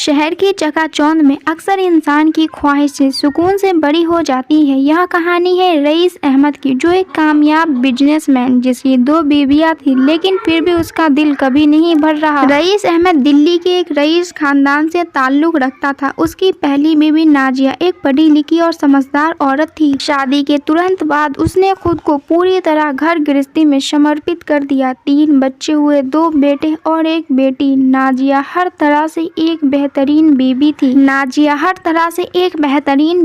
शहर की चकाचौंध में अक्सर इंसान की ख्वाहिशें सुकून से बड़ी हो जाती है। यह कहानी है रईस अहमद की, जो एक कामयाब बिजनेसमैन जिसकी 2 बीवियां थी, लेकिन फिर भी उसका दिल कभी नहीं भर रहा। रईस अहमद दिल्ली के एक रईस खानदान से ताल्लुक रखता था। उसकी पहली बीवी नाजिया एक पढ़ी लिखी और समझदार औरत थी। शादी के तुरंत बाद उसने खुद को पूरी तरह घर गृहस्थी में समर्पित कर दिया। 3 बच्चे हुए, 2 बेटे और 1 बेटी। नाजिया हर तरह से एक बेहतरीन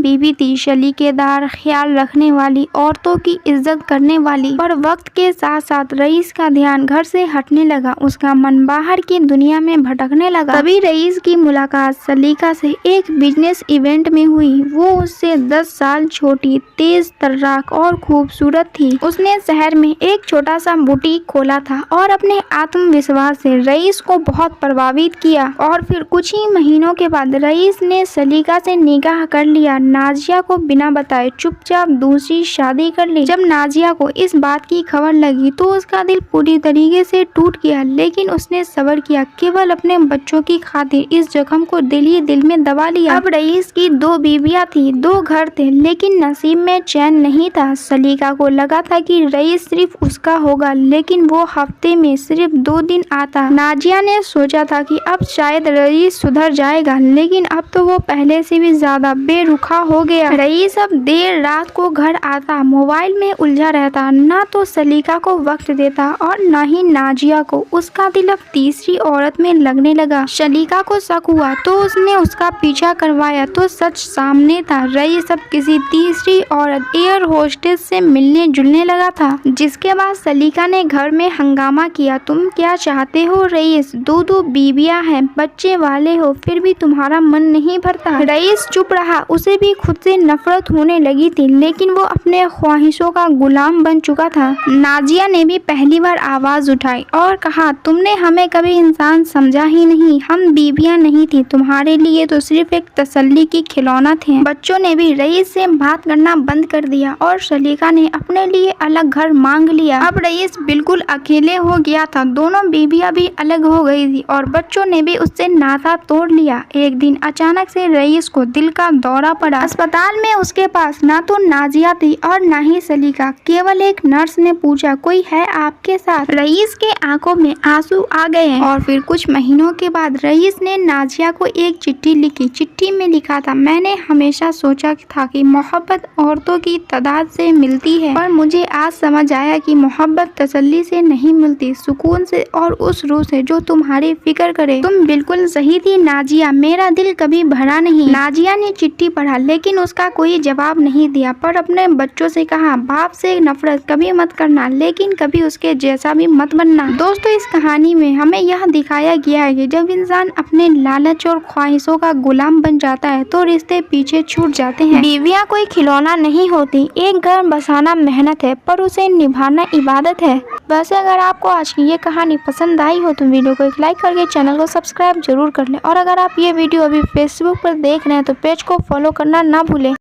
बीवी थी, सलीकेदार, ख्याल रखने वाली, औरतों की इज्जत करने वाली। पर वक्त के साथ साथ रईस का ध्यान घर से हटने लगा। उसका मन बाहर की दुनिया में भटकने लगा। तभी रईस की मुलाकात सलीका से एक बिजनेस इवेंट में हुई। वो उससे 10 साल छोटी, तेज तर्राक और खूबसूरत थी। उसने शहर में एक छोटा सा बुटीक खोला था और अपने आत्मविश्वास से रईस को बहुत प्रभावित किया। और फिर कुछ ही महीनों के बाद रईस ने सलीका से निकाह कर लिया। नाजिया को बिना बताए चुपचाप दूसरी शादी कर ली। जब नाजिया को इस बात की खबर लगी तो उसका दिल पूरी तरीके से टूट गया, लेकिन उसने सब्र किया। केवल अपने बच्चों की खातिर इस जख्म को दिल ही दिल में दबा लिया। अब रईस की 2 बीवियां थी, 2 घर थे, लेकिन नसीब में चैन नहीं था। सलीका को लगा था कि रईस सिर्फ उसका होगा, लेकिन वो हफ्ते में सिर्फ 2 दिन आता। नाजिया ने सोचा था कि अब शायद रईस सुधर जाएगा, लेकिन अब तो वो पहले से भी ज्यादा बेरुखा हो गया। रईस अब देर रात को घर आता, मोबाइल में उलझा रहता, ना तो सलीका को वक्त देता और ना ही नाजिया को। उसका दिल अब तीसरी औरत में लगने लगा। सलीका को शक हुआ तो उसने उसका पीछा करवाया, तो सच सामने था। रईस अब किसी तीसरी औरत, एयर होस्टेस से मिलने जुलने लगा था। जिसके बाद सलीका ने घर में हंगामा किया। तुम क्या चाहते हो रईस? 2 बीवियां हैं, बच्चे वाले हो, फिर भी तुम्हारा मन नहीं भरता। रईस चुप रहा। उसे भी खुद से नफरत होने लगी थी, लेकिन वो अपने ख्वाहिशों का गुलाम बन चुका था। नाजिया ने भी पहली बार आवाज उठाई और कहा, तुमने हमें कभी इंसान समझा ही नहीं। हम बीवियां नहीं थी, तुम्हारे लिए तो सिर्फ एक तसल्ली की खिलौना थे। बच्चों ने भी रईस से बात करना बंद कर दिया और सलीका ने अपने लिए अलग घर मांग लिया। अब रईस बिल्कुल अकेले हो गया था। दोनों बीवियां भी अलग हो गई थी और बच्चों ने भी उससे नाता तोड़ लिया। एक दिन अचानक से रईस को दिल का दौरा पड़ा। अस्पताल में उसके पास ना तो नाजिया थी और ना ही सलीका। केवल एक नर्स ने पूछा, कोई है आपके साथ? रईस के आंखों में आंसू आ गए। और फिर कुछ महीनों के बाद रईस ने नाजिया को एक चिट्ठी लिखी। चिट्ठी में लिखा था, मैंने हमेशा सोचा था कि मोहब्बत औरतों की तादाद से मिलती है, पर मुझे आज समझ आया कि मोहब्बत तसल्ली से नहीं मिलती, सुकून से और उस रूह से जो तुम्हारी फिक्र करे। तुम बिल्कुल सही थी नाजिया, मेरा दिल कभी भरा नहीं। नाजिया ने चिट्ठी पढ़ा, लेकिन उसका कोई जवाब नहीं दिया, पर अपने बच्चों से कहा, बाप से नफरत कभी मत करना, लेकिन कभी उसके जैसा भी मत बनना। दोस्तों, इस कहानी में हमें यह दिखाया गया है कि जब इंसान अपने लालच और ख्वाहिशों का गुलाम बन जाता है तो रिश्ते पीछे छूट जाते हैं। बीवियां कोई खिलौना नहीं होती। एक घर बसाना मेहनत है, पर उसे निभाना इबादत है। वैसे अगर आपको आज की ये कहानी पसंद आई हो तो वीडियो को एक लाइक करके चैनल को सब्सक्राइब जरूर कर लें। और अगर आप ये वीडियो अभी फेसबुक पर देख रहे हैं तो पेज को फॉलो करना ना भूलें।